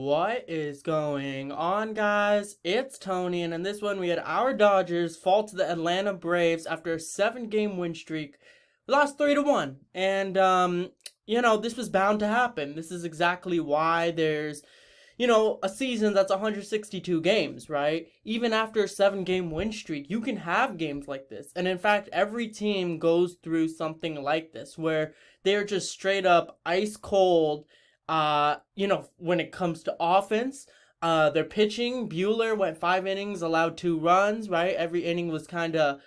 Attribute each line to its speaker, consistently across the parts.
Speaker 1: What is going on, guys? It's Tony, and in this one, we had our Dodgers fall to the Atlanta Braves after a 7-game win streak. We lost 3-1, and this was bound to happen. This is exactly why there's a season that's 162 games, right? Even after a 7-game win streak, you can have games like this. And in fact, every team goes through something like this where they're just straight up ice cold. When it comes to offense, their pitching, Buehler went 5 innings, allowed 2 runs, right? Every inning was kind of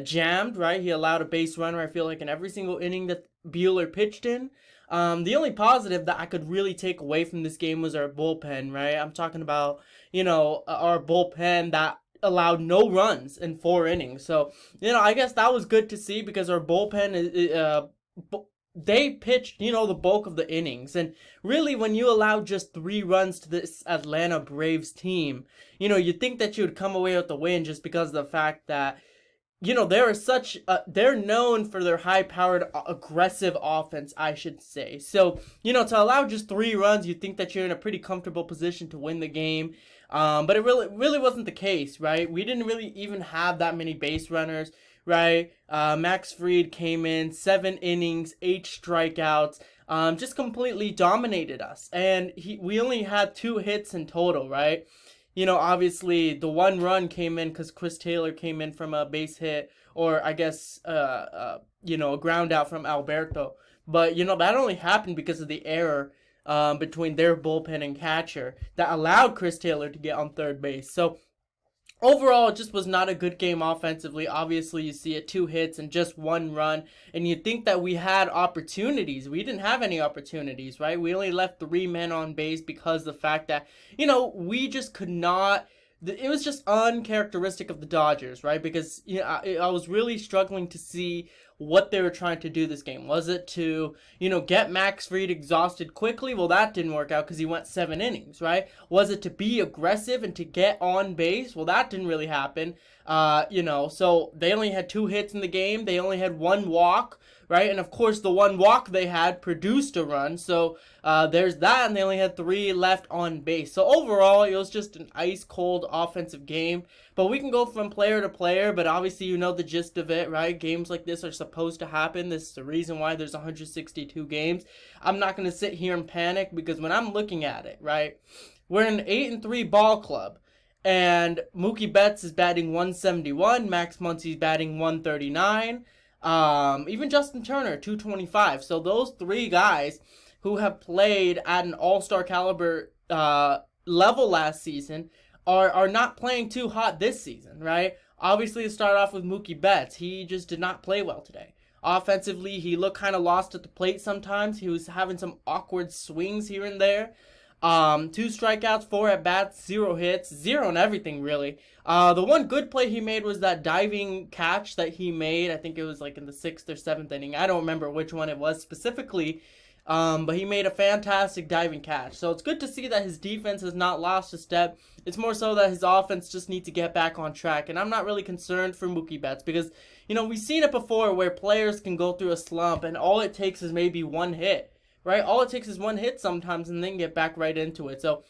Speaker 1: jammed, right? He allowed a base runner, I feel like, in every single inning that Buehler pitched in. The only positive that I could really take away from this game was our bullpen, right? I'm talking about, our bullpen that allowed no runs in 4 innings. So, I guess that was good to see because our bullpen they pitched, the bulk of the innings. And really, when you allow just 3 runs to this Atlanta Braves team, you'd think that you would come away with the win just because of the fact that, they're known for their high-powered, aggressive offense, I should say. So, to allow just 3 runs, you'd think that you're in a pretty comfortable position to win the game. But it really wasn't the case, right? We didn't really even have that many base runners, right? Max Fried came in, 7 innings, 8 strikeouts, just completely dominated us. And we only had 2 hits in total, right? Obviously the 1 run came in because Chris Taylor came in from a base hit, or I guess, a ground out from Alberto. But, that only happened because of the error between their bullpen and catcher that allowed Chris Taylor to get on third base. So, overall, it just was not a good game offensively. Obviously, you see it, 2 hits and just 1 run. And you'd think that we had opportunities. We didn't have any opportunities, right? We only left 3 men on base because of the fact that, we just could not. It was just uncharacteristic of the Dodgers, right? Because I was really struggling to see what they were trying to do this game. Was it to, get Max Fried exhausted quickly? Well, that didn't work out because he went 7 innings, right? Was it to be aggressive and to get on base? Well, that didn't really happen. So they only had 2 hits in the game. They only had 1 walk, right? And of course, the 1 walk they had produced a run. So there's that, and they only had 3 left on base. So overall, it was just an ice-cold offensive game. But we can go from player to player, but obviously you know the gist of it, right? Games like this are supposed to happen. This is the reason why there's 162 games. I'm not going to sit here and panic because when I'm looking at it, right, we're an 8-3 ball club. And Mookie Betts is batting 171. Max Muncy's batting 139. Even Justin Turner, 225. So those 3 guys who have played at an all-star caliber level last season are not playing too hot this season, right? Obviously, to start off with Mookie Betts, he just did not play well today. Offensively, he looked kind of lost at the plate sometimes. He was having some awkward swings here and there. 2 strikeouts, 4 at-bats, 0 hits, 0 on everything, really. The one good play he made was that diving catch that he made. I think it was like in the 6th or 7th inning. I don't remember which one it was specifically. But he made a fantastic diving catch. So it's good to see that his defense has not lost a step. It's more so that his offense just needs to get back on track. And I'm not really concerned for Mookie Betts because, we've seen it before where players can go through a slump and all it takes is maybe 1 hit, right? All it takes is 1 hit sometimes and then get back right into it. So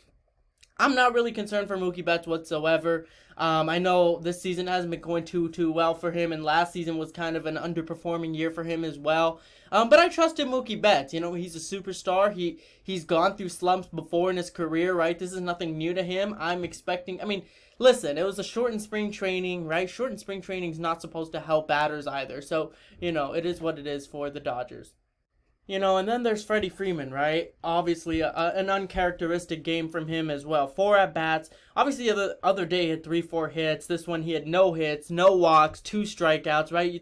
Speaker 1: I'm not really concerned for Mookie Betts whatsoever. I know this season hasn't been going too well for him, and last season was kind of an underperforming year for him as well. But I trust in Mookie Betts. He's a superstar. He's gone through slumps before in his career, right? This is nothing new to him. Listen, it was a shortened spring training, right? Shortened spring training is not supposed to help batters either. So, it is what it is for the Dodgers. And then there's Freddie Freeman, right? Obviously, an uncharacteristic game from him as well. 4 at-bats. Obviously, the other day he had 3-4 hits. This one he had no hits, no walks, 2 strikeouts, right? You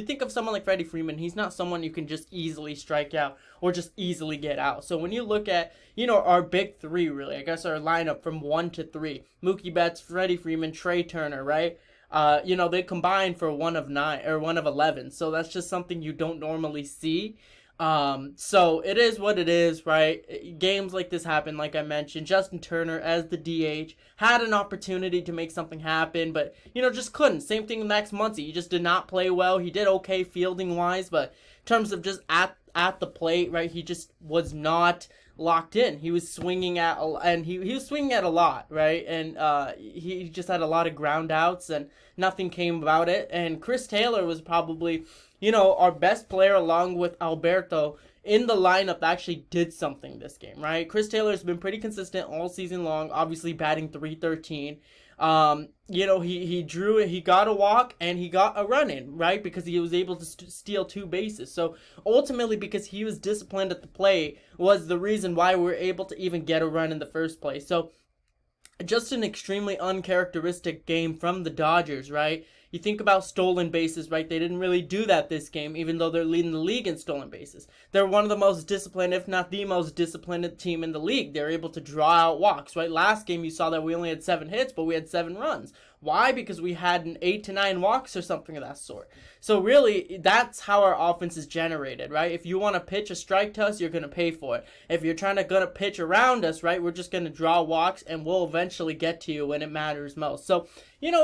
Speaker 1: think of someone like Freddie Freeman, he's not someone you can just easily strike out or just easily get out. So when you look at, our big 3, really, I guess our lineup from 1 to 3, Mookie Betts, Freddie Freeman, Trey Turner, right? They combined for 1 of 9 or 1 of 11. So that's just something you don't normally see. So it is what it is, right? Games like this happen, like I mentioned. Justin Turner, as the DH, had an opportunity to make something happen, but, just couldn't. Same thing with Max Muncy. He just did not play well. He did okay fielding-wise, but in terms of just at the plate, right, he just was not locked in. He was swinging at, and he was swinging at a lot, right? And he just had a lot of ground outs, and nothing came about it. And Chris Taylor was probably, our best player along with Alberto in the lineup that actually did something this game, right? Chris Taylor has been pretty consistent all season long, obviously batting .313. He got a walk and he got a run in, right? Because he was able to steal 2 bases. So ultimately, because he was disciplined at the plate, was the reason why we were able to even get a run in the first place. So just an extremely uncharacteristic game from the Dodgers, right? You think about stolen bases, right? They didn't really do that this game, even though they're leading the league in stolen bases. They're one of the most disciplined, if not the most disciplined team in the league. They're able to draw out walks, right? Last game you saw that we only had 7 hits, but we had 7 runs. Why? Because we had an 8 to 9 walks or something of that sort. So really, that's how our offense is generated, right? If you want to pitch a strike to us, you're going to pay for it. If you're trying to pitch around us, right, we're just going to draw walks and we'll eventually get to you when it matters most. So,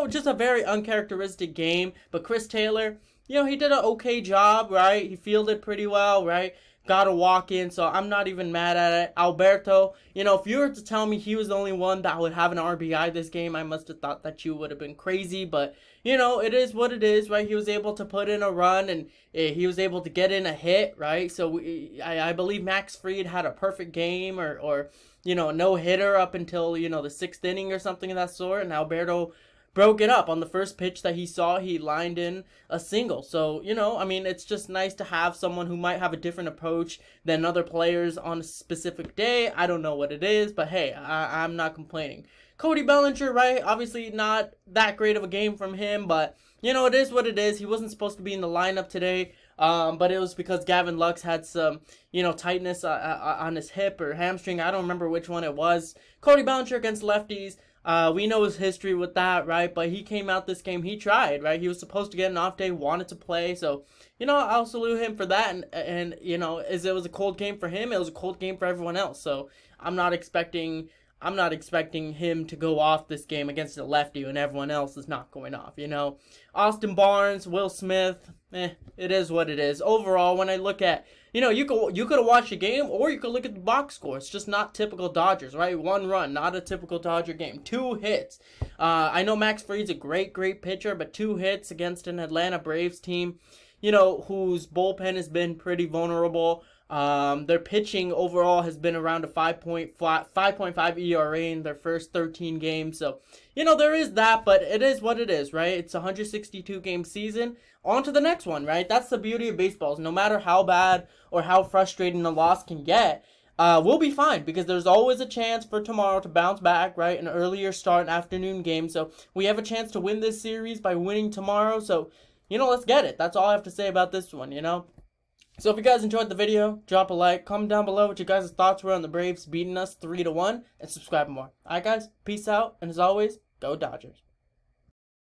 Speaker 1: just a very uncharacteristic game. But Chris Taylor, he did an okay job, right? He fielded pretty well, right? Got a walk in, so I'm not even mad at it. Alberto, if you were to tell me he was the only one that would have an RBI this game, I must have thought that you would have been crazy. But, it is what it is, right? He was able to put in a run and he was able to get in a hit, right? So I believe Max Fried had a perfect game or no hitter up until, the 6th inning or something of that sort. And Alberto broke it up on the first pitch that he saw. He lined in a single. So, it's just nice to have someone who might have a different approach than other players on a specific day. I don't know what it is, but hey, I'm not complaining. Cody Bellinger, right? Obviously not that great of a game from him, but, it is what it is. He wasn't supposed to be in the lineup today, but it was because Gavin Lux had some, tightness on his hip or hamstring. I don't remember which one it was. Cody Bellinger against lefties. We know his history with that, right? But he came out this game, he tried, right? He was supposed to get an off day, wanted to play. So, I'll salute him for that. And as it was a cold game for him, it was a cold game for everyone else. So I'm not expecting him to go off this game against a lefty when everyone else is not going off, Austin Barnes, Will Smith, it is what it is. Overall, when I look at, you could have watched the game or you could look at the box score. It's just not typical Dodgers, right? 1 run, not a typical Dodger game. 2 hits. I know Max Fried's a great pitcher, but 2 hits against an Atlanta Braves team, whose bullpen has been pretty vulnerable. Their pitching overall has been around a 5.5 ERA in their first 13 games. So, there is that, but it is what it is, right? It's a 162 game season. On to the next one, right? That's the beauty of baseball. No matter how bad or how frustrating the loss can get, we'll be fine because there's always a chance for tomorrow to bounce back, right? An earlier start, an afternoon game. So we have a chance to win this series by winning tomorrow. So, let's get it. That's all I have to say about this one, So if you guys enjoyed the video, drop a like, comment down below what you guys' thoughts were on the Braves beating us 3-1, and subscribe for more. Alright guys, peace out, and as always, go Dodgers.